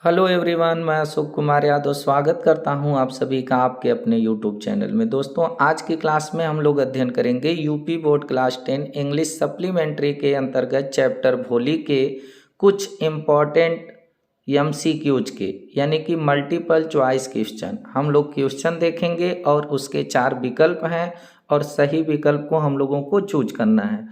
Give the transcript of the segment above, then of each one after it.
Hello everyone, मैं अशोक कुमार यादव स्वागत करता हूं आप सभी का आपके अपने यूट्यूब चैनल में। दोस्तों, आज की क्लास में हम लोग अध्ययन करेंगे UP board class 10 English supplementary के अंतर्गत चैप्टर भोली के कुछ इम्पॉर्टेंट एमसीक्यूज के यानी कि मल्टीपल चॉइस क्वेश्चन। हम लोग क्वेश्चन देखेंगे और उसके 4 विकल्प हैं और सही विकल्प को हम लोगों को चूज करना है।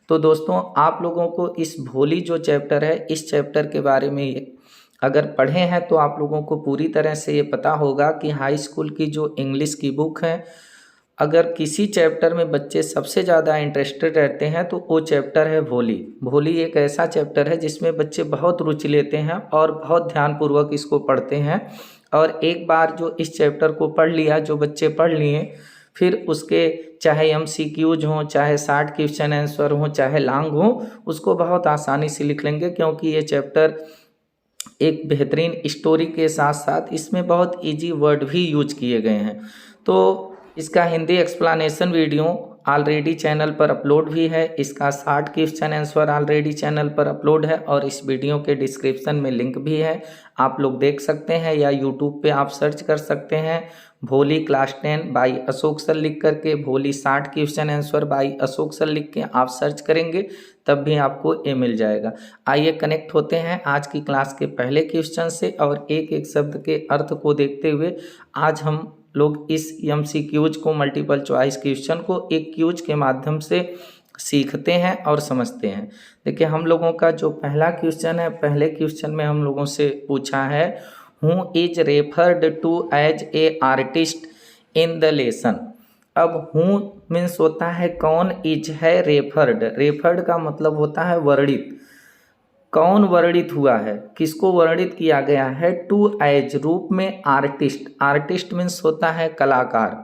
तो दोस्तों, आप लोगों को इस भोली जो चैप्टर है, इस चैप्टर के बारे में अगर पढ़े हैं तो आप लोगों को पूरी तरह से ये पता होगा कि हाई स्कूल की जो इंग्लिश की बुक है, अगर किसी चैप्टर में बच्चे सबसे ज़्यादा इंटरेस्टेड रहते हैं तो वो चैप्टर है भोली। भोली एक ऐसा चैप्टर है जिसमें बच्चे बहुत रुचि लेते हैं और बहुत ध्यानपूर्वक इसको पढ़ते हैं। और एक बार जो इस चैप्टर को पढ़ लिया, जो बच्चे पढ़ लिए, फिर उसके चाहे एमसीक्यूज हों, चाहे शॉर्ट क्वेश्चन आंसर हों, चाहे लॉन्ग हों, उसको बहुत आसानी से लिख लेंगे, क्योंकि ये चैप्टर एक बेहतरीन स्टोरी के साथ साथ इसमें बहुत इजी वर्ड भी यूज किए गए हैं। तो इसका Hindi explanation video already channel पर अपलोड भी है, इसका short question answer already channel पर अपलोड है और इस वीडियो के डिस्क्रिप्शन में लिंक भी है, आप लोग देख सकते हैं, या यूट्यूब पे आप सर्च कर सकते हैं भोली क्लास 10 बाई अशोक सर लिख करके, भोली short question answer by Ashok sir लिख के आप सर्च करेंगे तब भी आपको ये मिल जाएगा। आइए कनेक्ट होते हैं आज की क्लास के पहले क्वेश्चन से और एक एक शब्द के अर्थ को देखते हुए आज हम लोग इस एमसीक्यूज को, मल्टीपल चॉइस क्वेश्चन को एक क्यूज के माध्यम से सीखते हैं और समझते हैं। देखिए, हम लोगों का जो पहला क्वेश्चन है, पहले क्वेश्चन में हम लोगों से पूछा है who is referred to as a artist in the lesson. अब हु मीन्स होता है कौन, इज है रेफर्ड, रेफर्ड का मतलब होता है वर्णित, कौन वर्णित हुआ है, किसको वर्णित किया गया है, टू एज रूप में, आर्टिस्ट, आर्टिस्ट मीन्स होता है कलाकार,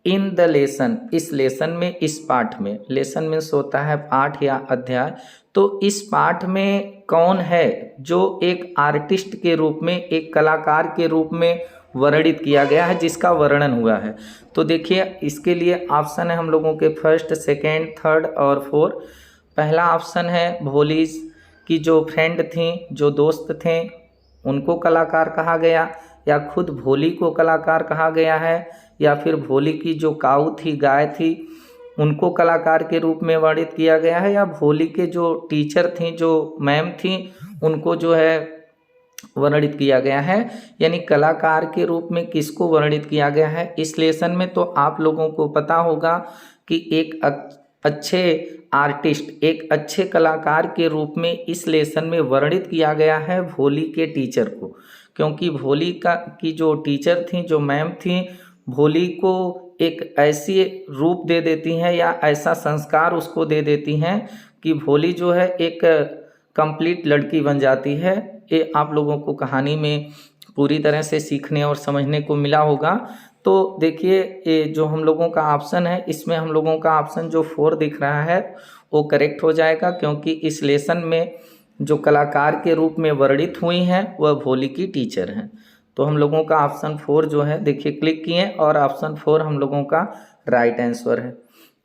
इन द लेसन इस लेसन में, इस पाठ में, लेसन मीन्स होता है पाठ या अध्याय, तो इस पाठ में कौन है जो एक आर्टिस्ट के रूप में, एक कलाकार के रूप में वर्णित किया गया है, जिसका वर्णन हुआ है। तो देखिए, इसके लिए ऑप्शन है हम लोगों के फर्स्ट, सेकेंड, थर्ड और फोर्थ। पहला ऑप्शन है भोली की जो फ्रेंड थी, जो दोस्त थे, उनको कलाकार कहा गया, या खुद भोली को कलाकार कहा गया है, या फिर भोली की जो काऊ थी, गाय थी, उनको कलाकार के रूप में वर्णित किया गया है, या भोली के जो टीचर थी, जो मैम थी, उनको जो है वर्णित किया गया है। यानी कलाकार के रूप में किसको वर्णित किया गया है इस लेसन में। तो आप लोगों को पता होगा कि एक अच्छे आर्टिस्ट, एक अच्छे कलाकार के रूप में इस लेसन में वर्णित किया गया है भोली के टीचर को, क्योंकि भोली की जो टीचर थी, जो मैम थी, भोली को एक ऐसी रूप दे देती हैं या ऐसा संस्कार उसको दे देती हैं कि भोली जो है एक कंप्लीट लड़की बन जाती है। ये आप लोगों को कहानी में पूरी तरह से सीखने और समझने को मिला होगा। तो देखिए, ये जो हम लोगों का ऑप्शन है, इसमें हम लोगों का ऑप्शन जो 4 दिख रहा है वो करेक्ट हो जाएगा, क्योंकि इस लेसन में जो कलाकार के रूप में वर्णित हुई हैं वह भोली की टीचर हैं। तो हम लोगों का ऑप्शन 4 जो है, देखिए क्लिक किए और ऑप्शन 4 हम लोगों का राइट आंसर है।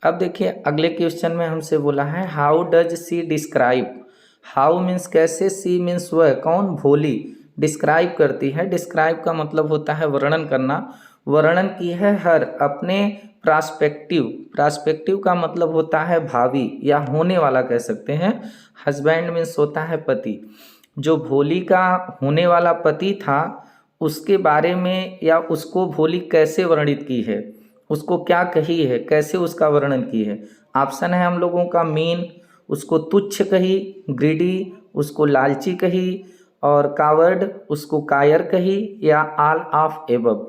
अब देखिए, अगले क्वेश्चन में हमसे बोला है how does she describe. How means कैसे, सी मीन्स वह, कौन, भोली डिस्क्राइब करती है। डिस्क्राइब का मतलब होता है वर्णन करना। वर्णन की है हर अपने प्रास्पेक्टिव, प्रास्पेक्टिव का मतलब होता है भावी या होने वाला कह सकते हैं। हस्बैंड मीन्स होता है पति। जो भोली का होने वाला पति था उसके बारे में, या उसको भोली कैसे वर्णित की है, उसको क्या कही है, कैसे उसका वर्णन की है। ऑप्शन है हम लोगों का मीन, उसको तुच्छ कही, ग्रीडी उसको लालची कही, और कावर्ड उसको कायर कही, या ऑल ऑफ एबव,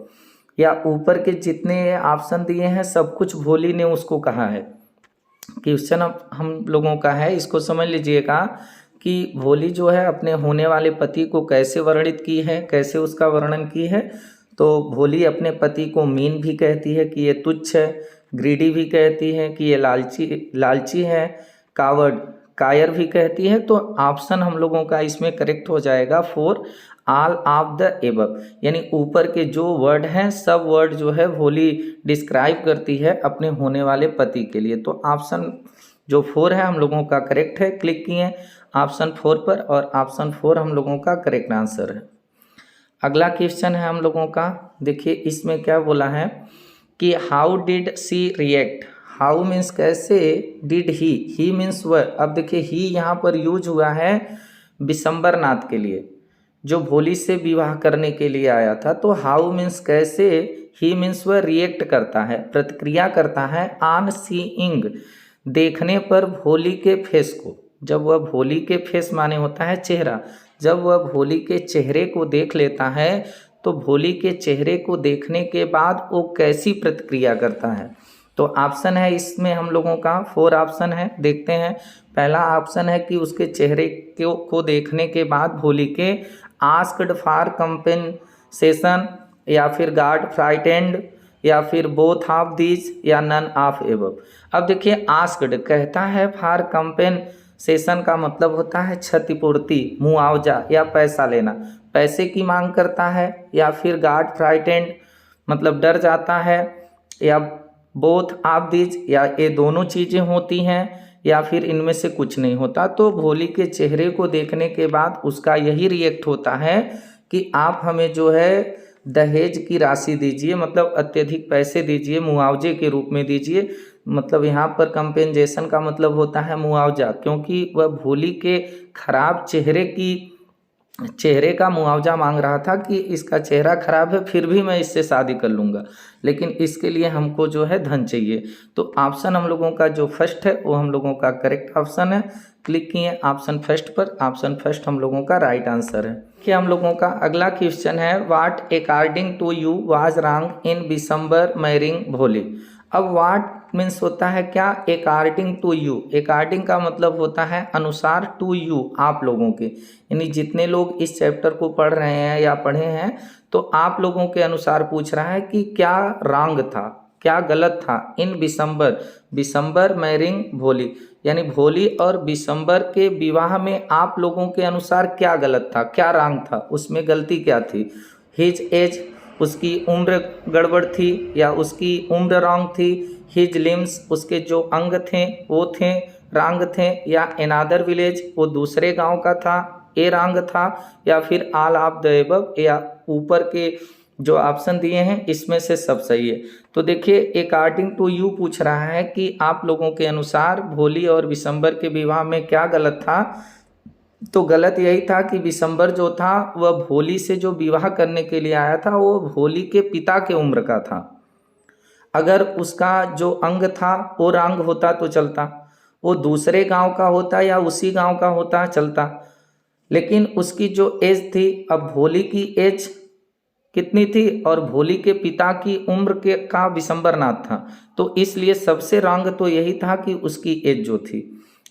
या ऊपर के जितने ऑप्शन दिए हैं सब कुछ भोली ने उसको कहा है। क्वेश्चन अब हम लोगों का है, इसको समझ लीजिएगा कि भोली जो है अपने होने वाले पति को कैसे वर्णित की है, कैसे उसका वर्णन की है। तो भोली अपने पति को मीन भी कहती है कि ये तुच्छ है, ग्रीडी भी कहती है कि ये लालची है, कावर्ड कायर भी कहती है। तो ऑप्शन हम लोगों का इसमें करेक्ट हो जाएगा 4, ऑल ऑफ द एबव। यानी ऊपर के जो वर्ड हैं सब वर्ड जो है भोली डिस्क्राइब करती है अपने होने वाले पति के लिए। तो ऑप्शन जो 4 है हम लोगों का करेक्ट है। क्लिक किए ऑप्शन 4 पर और ऑप्शन 4 हम लोगों का करेक्ट आंसर है। अगला क्वेश्चन है हम लोगों का, देखिए इसमें क्या बोला है कि how did she react. How means कैसे, डिड ही मीन्स वह। अब देखिए ही यहाँ पर यूज हुआ है विशंबर नाथ के लिए, जो भोली से विवाह करने के लिए आया था। तो हाउ मीन्स कैसे, ही मीन्स वह रिएक्ट करता है, प्रतिक्रिया करता है, ऑन सीइंग देखने पर भोली के फेस को। जब वह भोली के फेस माने होता है चेहरा, जब वह भोली के चेहरे को देख लेता है तो भोली के चेहरे को देखने के बाद वो कैसी प्रतिक्रिया करता है। तो ऑप्शन है इसमें हम लोगों का 4 ऑप्शन है, देखते हैं। पहला ऑप्शन है कि उसके चेहरे को देखने के बाद भोली के आस्क्ड फॉर कंपेंसेशन, या फिर गॉट फ्राइटेंड, या फिर बोथ ऑफ दीज, या नन ऑफ एबव। अब देखिए आस्क्ड कहता है फॉर कंपेंसेशन का मतलब होता है क्षतिपूर्ति, मुआवजा या पैसा लेना, पैसे की मांग करता है, या फिर गॉट फ्राइटेंड मतलब डर जाता है, या बोथ ऑफ दीज या ये दोनों चीज़ें होती हैं, या फिर इनमें से कुछ नहीं होता। तो भोली के चेहरे को देखने के बाद उसका यही रिएक्ट होता है कि आप हमें जो है दहेज की राशि दीजिए, मतलब अत्यधिक पैसे दीजिए, मुआवजे के रूप में दीजिए। मतलब यहाँ पर कंपेंसेशन का मतलब होता है मुआवजा, क्योंकि वह भोली के खराब चेहरे का मुआवजा मांग रहा था कि इसका चेहरा खराब है फिर भी मैं इससे शादी कर लूँगा, लेकिन इसके लिए हमको जो है धन चाहिए। तो ऑप्शन हम लोगों का जो फर्स्ट है वो हम लोगों का करेक्ट ऑप्शन है। क्लिक किए ऑप्शन फर्स्ट पर, ऑप्शन फर्स्ट हम लोगों का राइट आंसर है। कि हम लोगों का अगला क्वेश्चन है, what according to you was wrong in Bishamber marrying Bholi. अब व्हाट मीन्स होता है क्या, अकॉर्डिंग टू यू। अकॉर्डिंग का मतलब होता है अनुसार, टू यू आप लोगों के, यानी जितने लोग इस चैप्टर को पढ़ रहे हैं या पढ़े हैं तो आप लोगों के अनुसार पूछ रहा है कि क्या रॉन्ग था, क्या गलत था इन विशंबर मैरिंग भोली, यानी भोली और विशंबर के विवाह में आप लोगों के अनुसार क्या गलत था, क्या रॉन्ग था, उसमें गलती क्या थी। हिज एज उसकी उम्र गड़बड़ थी या उसकी उम्र रॉन्ग थी। हिज लिम्स उसके जो अंग थे वो थे रॉन्ग थे, या अनदर विलेज वो दूसरे गांव का था, ए रॉन्ग था, या फिर ऑल ऑफ द एबव, या ऊपर के जो ऑप्शन दिए हैं इसमें से सब सही है। तो देखिए अकॉर्डिंग टू यू पूछ रहा है कि आप लोगों के अनुसार भोली और विशंबर के विवाह में क्या गलत था। तो गलत यही था कि विशंबर जो था वह भोली से जो विवाह करने के लिए आया था वो भोली के पिता के उम्र का था। अगर उसका जो अंग था वो रंग होता तो चलता, वो दूसरे गांव का होता या उसी गांव का होता चलता, लेकिन उसकी जो एज थी, अब भोली की एज कितनी थी और भोली के पिता की उम्र के का विशंबर नाथ था, तो इसलिए सबसे रंग तो यही था कि उसकी एज जो थी,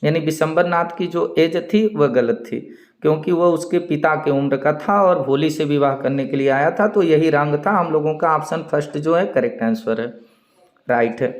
यानी विशंबर नाथ की जो एज थी वह गलत थी, क्योंकि वह उसके पिता के उम्र का था और भोली से विवाह करने के लिए आया था। तो यही रंग था। हम लोगों का ऑप्शन फर्स्ट जो है करेक्ट आंसर है, राइट है।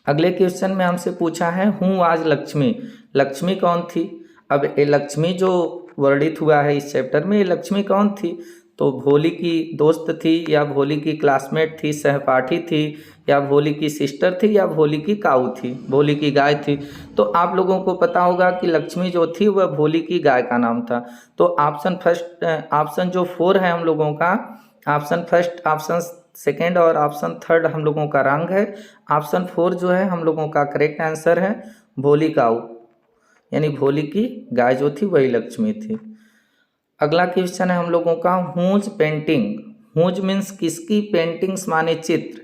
अगले क्वेश्चन में हमसे पूछा है हूँ आज लक्ष्मी। लक्ष्मी कौन थी। अब ये लक्ष्मी जो वर्णित हुआ है इस चैप्टर में, ये लक्ष्मी कौन थी, तो भोली की दोस्त थी, या भोली की क्लासमेट थी, सहपाठी थी, या भोली की सिस्टर थी, या भोली की काऊ थी, भोली की गाय थी। तो आप लोगों को पता होगा कि लक्ष्मी जो थी वह भोली की गाय का नाम था। तो ऑप्शन फर्स्ट, ऑप्शन जो 4 है हम लोगों का, ऑप्शन फर्स्ट, ऑप्शन सेकेंड और ऑप्शन थर्ड हम लोगों का रंग है। ऑप्शन 4 जो है हम लोगों का करेक्ट आंसर है, भोली काऊ, यानी भोली की गाय जो थी वही लक्ष्मी थी। अगला क्वेश्चन है हम लोगों का हुज पेंटिंग। हुज मीन्स किसकी, पेंटिंग्स माने चित्र।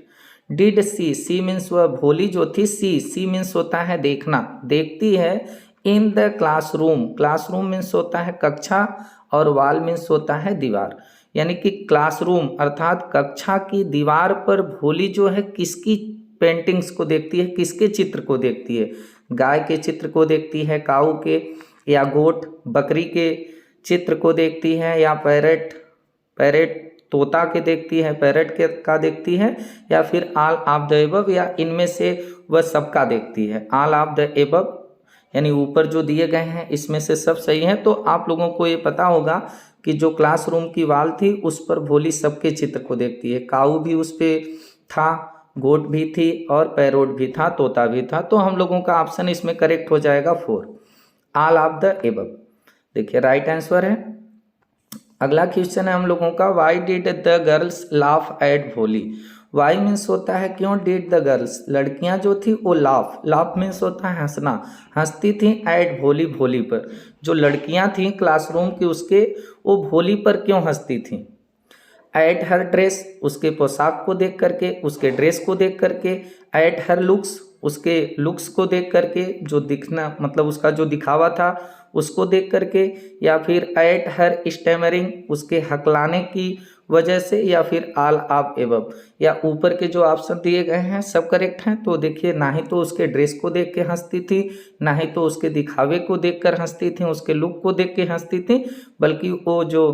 डिड सी मीन्स वह भोली जो थी, सी मीन्स होता है देखना, देखती है। In the classroom, classroom means होता है कक्षा, और वॉल मीन्स होता है दीवार, यानी कि क्लासरूम अर्थात कक्षा की दीवार पर भोली जो है किसकी पेंटिंग्स को देखती है, किसके चित्र को देखती है। गाय के चित्र को देखती है, काऊ के, या गोट बकरी के चित्र को देखती है, या पैरेट तोता के देखती है, पैरेट के का देखती है, या फिर ऑल ऑफ द एबव, या इनमें से वह सबका देखती है। ऑल ऑफ द एबव यानी ऊपर जो दिए गए हैं इसमें से सब सही है। तो आप लोगों को ये पता होगा कि जो क्लासरूम की वाल थी उस पर भोली सबके चित्र को देखती है। काऊ भी उस पर था, गोट भी थी, और पैरोट भी था, तोता भी था। तो हम लोगों का ऑप्शन इसमें करेक्ट हो जाएगा 4, ऑल ऑफ द एबव। देखिए राइट आंसर है। अगला क्वेश्चन है हम लोगों का, why did the girls laugh at भोली। वाई मीन्स होता है क्यों, डिड द गर्ल्स लड़कियां जो थी वो लाफ, लाफ मीन्स होता है हंसना, हंसती थी एट भोली, भोली पर। जो लड़कियां थी क्लासरूम की उसके, वो भोली पर क्यों हंसती थी। एट हर ड्रेस उसके पोशाक को देख करके, उसके ड्रेस को देख करके। एट हर लुक्स उसके लुक्स को देख करके, जो दिखना मतलब उसका जो दिखावा था उसको देख करके। या फिर एट हर स्टैमरिंग उसके हकलाने की वजह से। या फिर आल ऑफ एबव, या ऊपर के जो ऑप्शन दिए गए हैं सब करेक्ट हैं। तो देखिए, ना ही तो उसके ड्रेस को देख के हंसती थी, ना ही तो उसके दिखावे को देख कर हंसती थी, उसके लुक को देख के हंसती थी, बल्कि वो जो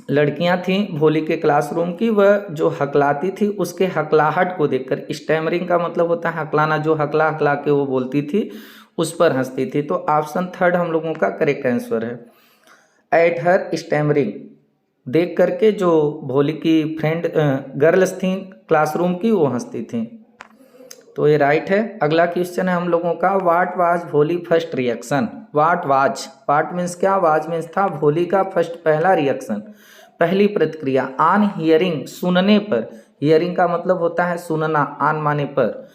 लड़कियां थीं भोली के क्लासरूम की, वह जो हकलाती थी उसके हकलाहट को देखकर, स्टैमरिंग का मतलब होता है हकलाना, जो हकला हकला के वो बोलती थी उस पर हंसती थी। तो ऑप्शन थर्ड हम लोगों का करेक्ट आंसर है। एट हर स्टैमरिंग देख करके जो भोली की फ्रेंड गर्ल्स थीं क्लासरूम की, वो हंसती थीं। तो ये राइट है। अगला क्वेश्चन है हम लोगों का, what was Bholi first reaction. What was, what means क्या, वाज मीन्स था, भोली का फर्स्ट पहला रिएक्शन, पहली प्रतिक्रिया। ऑन हियरिंग सुनने पर, हियरिंग का मतलब होता है सुनना, ऑन माने पर,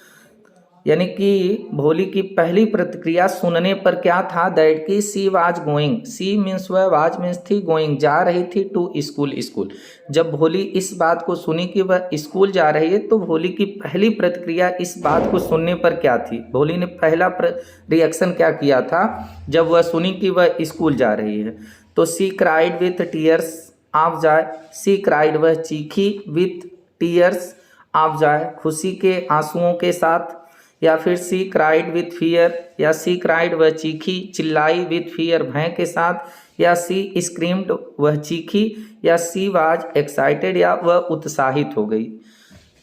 यानी कि भोली की पहली प्रतिक्रिया सुनने पर क्या था, दैट की she was going, she means वह, वाज मीन्स थी, गोइंग जा रही थी, टू स्कूल, स्कूल। जब भोली इस बात को सुनी कि वह स्कूल जा रही है, तो भोली की पहली प्रतिक्रिया इस बात को सुनने पर क्या थी, भोली ने पहला रिएक्शन क्या किया था जब वह सुनी कि वह स्कूल जा रही है। तो she cried with tears of joy, she cried वह चीखी, विथ टीयर्स ऑफ जॉय खुशी के आंसुओं के साथ। या फिर सी क्राइड विथ फियर, या सी क्राइड वह चीखी, चिल्लाई, विथ फियर भय के साथ। या सी स्क्रीम्ड वह चीखी। या सी वाज एक्साइटेड या वह उत्साहित हो गई।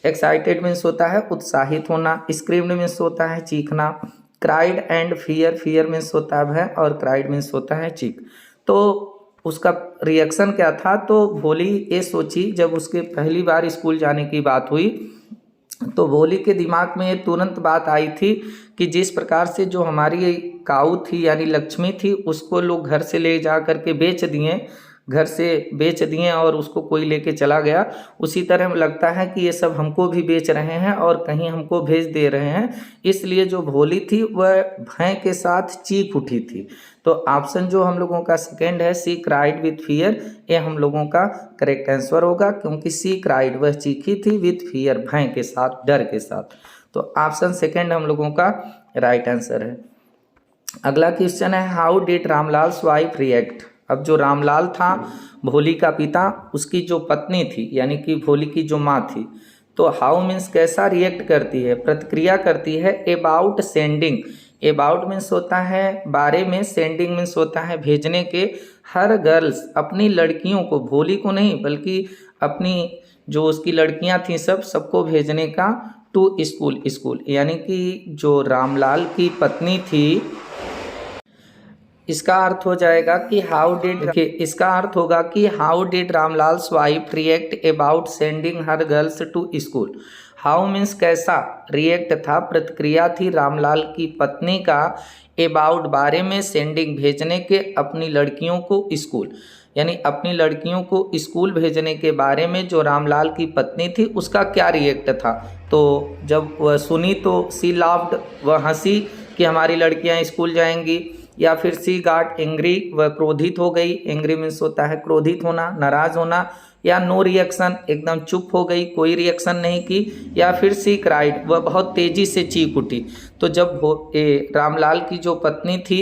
एक्साइटेड मीन्स होता है उत्साहित होना, स्क्रीम्ड मीन्स होता है चीखना, cried and fear, fear means होता है भय और क्राइड मीन्स होता है चीख। तो उसका रिएक्शन क्या था, तो भोली ये सोची जब उसके पहली बार स्कूल जाने की बात हुई, तो भोली के दिमाग में ये तुरंत बात आई थी कि जिस प्रकार से जो हमारी काऊ थी यानी लक्ष्मी थी, उसको लोग घर से ले जा करके बेच दिए, घर से बेच दिए और उसको कोई लेके चला गया, उसी तरह लगता है कि ये सब हमको भी बेच रहे हैं और कहीं हमको भेज दे रहे हैं। इसलिए जो भोली थी वह भय के साथ चीख उठी थी। तो ऑप्शन जो हम लोगों का सेकेंड है, सी क्राइड विथ फियर, ये हम लोगों का करेक्ट आंसर होगा, क्योंकि सी क्राइड वह चीखी थी, विथ फियर भय के साथ, डर के साथ। तो ऑप्शन सेकेंड हम लोगों का राइट आंसर है। अगला क्वेश्चन है, how did Ramlal wife react. अब जो रामलाल था भोली का पिता, उसकी जो पत्नी थी यानी कि भोली की जो माँ थी, तो हाउ मीन्स कैसा रिएक्ट करती है, प्रतिक्रिया करती है अबाउट सेंडिंग। अबाउट मीन्स होता है बारे में, सेंडिंग मीन्स होता है भेजने के, हर गर्ल्स अपनी लड़कियों को, भोली को नहीं बल्कि अपनी जो उसकी लड़कियां थीं सबको भेजने का, टू स्कूल, स्कूल। यानी कि जो रामलाल की पत्नी थी, इसका अर्थ हो जाएगा कि हाउ डिड, इसका अर्थ होगा कि how did Ramlal's wife react about sending her girls to school. How means कैसा, रिएक्ट था प्रतिक्रिया थी रामलाल की पत्नी का, अबाउट बारे में, सेंडिंग भेजने के, अपनी लड़कियों को स्कूल, यानी अपनी लड़कियों को स्कूल भेजने के बारे में जो रामलाल की पत्नी थी उसका क्या रिएक्ट था। तो जब वह सुनी तो सी लाफ्ड, वह हंसी कि हमारी लड़कियां स्कूल जाएंगी। या फिर सी गाट एंग्री, वह क्रोधित हो गई, एंग्री मीन्स होता है क्रोधित होना, नाराज होना। या नो रिएक्शन, एकदम चुप हो गई, कोई रिएक्शन नहीं की। या फिर सी क्राइड, वह बहुत तेजी से चीख उठी। तो जब रामलाल की जो पत्नी थी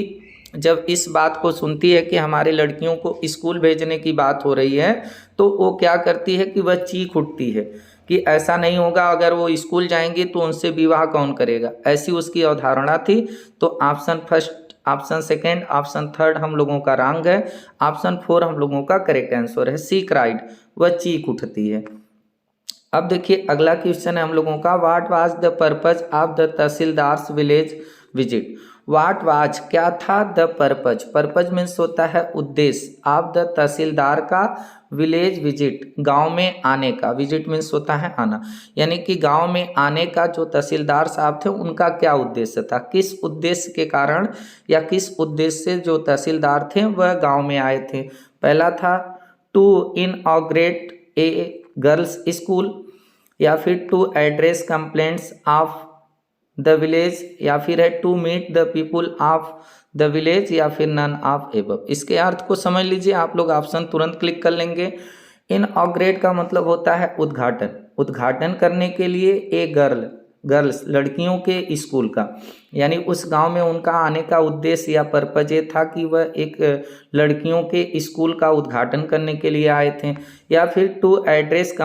जब इस बात को सुनती है कि हमारी लड़कियों को स्कूल भेजने की बात हो रही है, तो वो क्या करती है कि वह चीख उठती है कि ऐसा नहीं होगा, अगर वो स्कूल जाएंगी तो उनसे विवाह कौन करेगा, ऐसी उसकी अवधारणा थी। तो option first, option second, option third हम लोगों का रॉन्ग है। ऑप्शन फोर हम लोगों का करेक्ट आंसर है, सी क्राइड, वह चीख उठती है। अब देखिए अगला क्वेश्चन है हम लोगों का, what was the purpose of the tahsildar's village visit. What was क्या था, द पर्पज, पर्पज मीन्स होता है उद्देश्य, ऑफ द तहसीलदार का, विलेज विजिट गांव में आने का, विजिट मीन्स होता है आना, यानी कि गांव में आने का जो तहसीलदार साहब थे उनका क्या उद्देश्य था, किस उद्देश्य के कारण या किस उद्देश्य से जो तहसीलदार थे वह गांव में आए थे। पहला था to inaugurate a girls school, या फिर to address complaints of the village, या फिर है to meet the people of the village, या फिर नन ऑफ एबव। इसके अर्थ को समझ लीजिए, आप लोग ऑप्शन तुरंत क्लिक कर लेंगे। इनऑग्रेट का मतलब होता है उद्घाटन, उद्घाटन करने के लिए एक गर्ल्स लड़कियों के स्कूल का, यानी उस गांव में उनका आने का उद्देश्य या पर्पज ये था कि वह एक लड़कियों के स्कूल का उद्घाटन करने के लिए आए थे। या फिर to address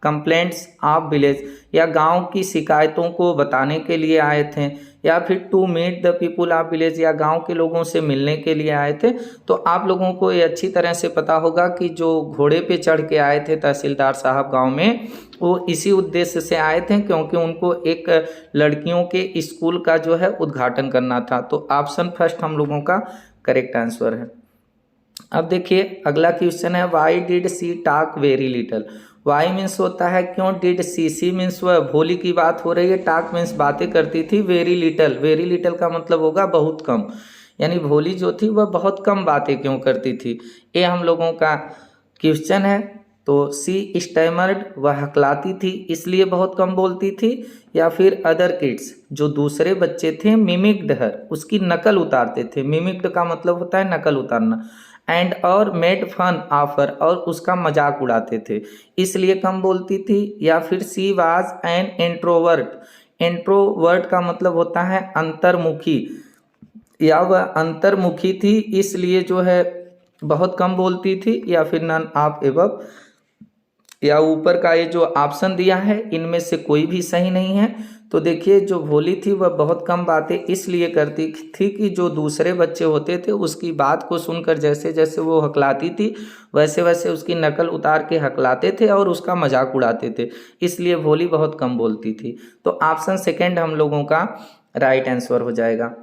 complaints of village, या गांव की शिकायतों को बताने के लिए आए थे। या फिर to meet the people of village, या गांव के लोगों से मिलने के लिए आए थे। तो आप लोगों को ये अच्छी तरह से पता होगा कि जो घोड़े पे चढ़ के आए थे तहसीलदार साहब गांव में, वो इसी उद्देश्य से आए थे क्योंकि उनको एक लड़कियों के स्कूल का जो है उद्घाटन करना था। तो ऑप्शन फर्स्ट हम लोगों का करेक्ट आंसर है। अब देखिए अगला क्वेश्चन है, why did she talk very little. Why means होता है क्यों, डिड सी मीन्स वह भोली की बात हो रही है, टॉक मीन्स बातें करती थी, वेरी लिटल का मतलब होगा बहुत कम, यानी भोली जो थी वह बहुत कम बातें क्यों करती थी, ये हम लोगों का क्वेश्चन है। तो सी स्टैमर्ड, वह हकलाती थी इसलिए बहुत कम बोलती थी। या फिर अदर किड्स, जो दूसरे बच्चे थे, मिमिक्ड हर, उसकी नकल उतारते थे, मिमिक्ड का मतलब होता है नकल उतारना। एंड और मेड फन ऑफर, और उसका मजाक उड़ाते थे इसलिए कम बोलती थी। या फिर she was an introvert, introvert का मतलब होता है अंतर्मुखी, या वह अंतर्मुखी थी इसलिए जो है बहुत कम बोलती थी। या फिर नन ऑफ एबव, या ऊपर का ये जो ऑप्शन दिया है इनमें से कोई भी सही नहीं है। तो देखिए जो भोली थी वह बहुत कम बातें इसलिए करती थी कि जो दूसरे बच्चे होते थे उसकी बात को सुनकर जैसे जैसे वो हकलाती थी वैसे वैसे उसकी नकल उतार के हकलाते थे और उसका मजाक उड़ाते थे, इसलिए भोली बहुत कम बोलती थी। तो ऑप्शन सेकेंड हम लोगों का राइट आंसर हो जाएगा।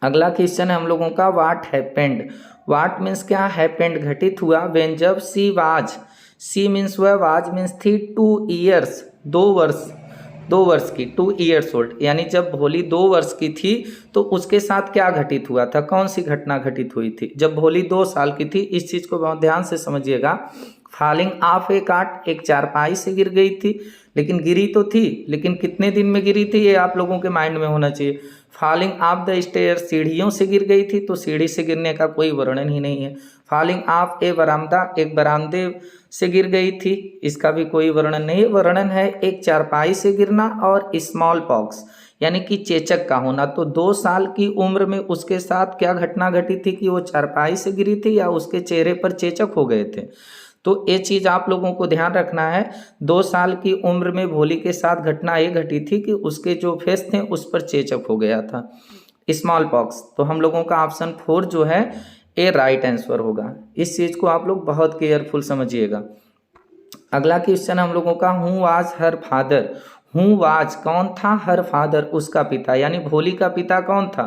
अगला क्वेश्चन है हम लोगों का, वाट हैपेंड। वाट मीन्स क्या, हैपेंड घटित हुआ, वेन जब सी वाज, सी मीन्स वह, वाज मीन्स थी, 2 ईयर्स 2 वर्ष की, 2 ईयर्स ओल्ड, यानी जब भोली 2 वर्ष की थी तो उसके साथ क्या घटित हुआ था, कौन सी घटना घटित हुई थी जब भोली 2 साल की थी। इस चीज़ को बहुत ध्यान से समझिएगा। फॉलिंग ऑफ ए काट, एक चारपाई से गिर गई थी, लेकिन गिरी तो थी, लेकिन कितने दिन में गिरी थी ये आप लोगों के माइंड में होना चाहिए। फॉलिंग ऑफ द स्टेयर, सीढ़ियों से गिर गई थी, तो सीढ़ी से गिरने का कोई वर्णन ही नहीं है। फॉलिंग ऑफ ए बरामदा, एक बरामदे से गिर गई थी, इसका भी कोई वर्णन नहीं। वर्णन है एक चारपाई से गिरना और स्मॉल पॉक्स यानी कि चेचक का होना। तो 2 साल की उम्र में उसके साथ क्या घटना घटी थी कि वो चारपाई से गिरी थी या उसके चेहरे पर चेचक हो गए थे। तो ये चीज़ आप लोगों को ध्यान रखना है। 2 साल की उम्र में भोली के साथ घटना ये घटी थी कि उसके जो फेस थे उस पर चेचक हो गया था, स्मॉल पॉक्स। तो हम लोगों का ऑप्शन 4 जो है ये राइट आंसर होगा। इस चीज़ को आप लोग बहुत केयरफुल समझिएगा। अगला क्वेश्चन हम लोगों का, who was her father. Who was कौन था, हर फादर उसका पिता, यानी भोली का पिता कौन था,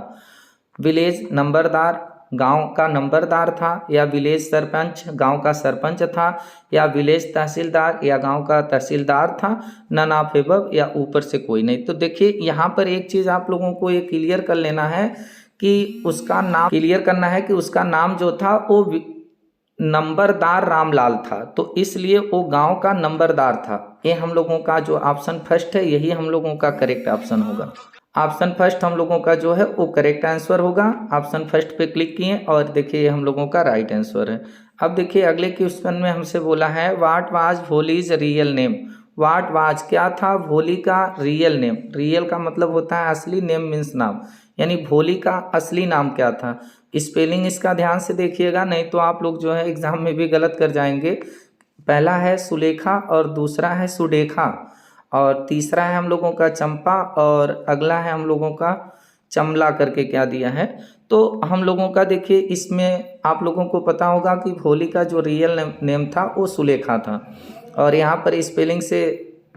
विलेज नंबरदार, गांव का नंबरदार था, या विलेज सरपंच, गांव का सरपंच था, या विलेज तहसीलदार, या गांव का तहसीलदार था, नन ऑफ एबव, या ऊपर से कोई नहीं। तो देखिए यहाँ पर एक चीज़ आप लोगों को ये क्लियर कर लेना है कि उसका नाम क्लियर करना है कि उसका नाम जो था वो नंबरदार रामलाल था, तो इसलिए वो गांव का नंबरदार था। ये हम लोगों का जो ऑप्शन फर्स्ट है यही हम लोगों का करेक्ट ऑप्शन होगा। ऑप्शन फर्स्ट हम लोगों का जो है वो करेक्ट आंसर होगा। ऑप्शन फर्स्ट पे क्लिक किए और देखिए ये हम लोगों का राइट आंसर है। अब देखिए अगले क्वेश्चन में हमसे बोला है, what was Bholi's real name. What was क्या था भोली का रियल नेम। रियल का मतलब होता है असली, नेम मीन्स नाम, यानी भोली का असली नाम क्या था। स्पेलिंग इसका ध्यान से देखिएगा, नहीं तो आप लोग जो है एग्जाम में भी गलत कर जाएंगे। पहला है सुलेखा और दूसरा है सुडेखा और तीसरा है हम लोगों का चंपा और अगला है हम लोगों का चमला करके क्या दिया है। तो हम लोगों का देखिए इसमें आप लोगों को पता होगा कि भोली का जो रियल नेम था वो सुलेखा था और यहाँ पर स्पेलिंग से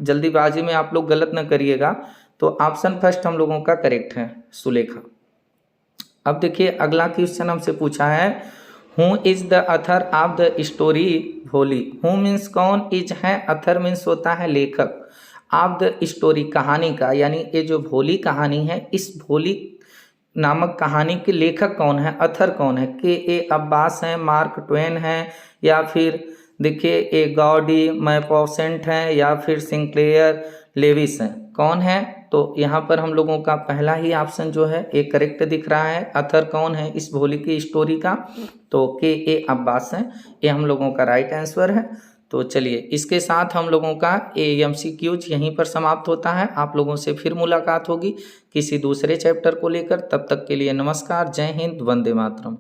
जल्दीबाजी में आप लोग गलत न करिएगा। तो ऑप्शन फर्स्ट हम लोगों का करेक्ट है, सुलेखा। अब देखिए अगला क्वेश्चन हमसे पूछा है, who is the Athar of the story भोली। हु मीन्स कौन, इज है, अथर मीन्स होता है लेखक, ऑफ द स्टोरी कहानी का, यानी ये जो भोली कहानी है इस भोली नामक कहानी के लेखक कौन है, अथर कौन है। के ए अब्बास हैं, मार्क ट्वेन हैं, या फिर देखिए ए गॉडी मैपॉसेंट हैं या फिर सिंक्लेयर लेविस हैं, कौन है? तो यहाँ पर हम लोगों का पहला ही ऑप्शन जो है एक करेक्ट दिख रहा है। अथर कौन है इस भोली की स्टोरी का? तो के ए अब्बास हैं, ये हम लोगों का राइट आंसर है। तो चलिए इसके साथ हम लोगों का एमसीक्यूज यहीं पर समाप्त होता है। आप लोगों से फिर मुलाकात होगी किसी दूसरे चैप्टर को लेकर। तब तक के लिए नमस्कार, जय हिंद, वंदे मातरम।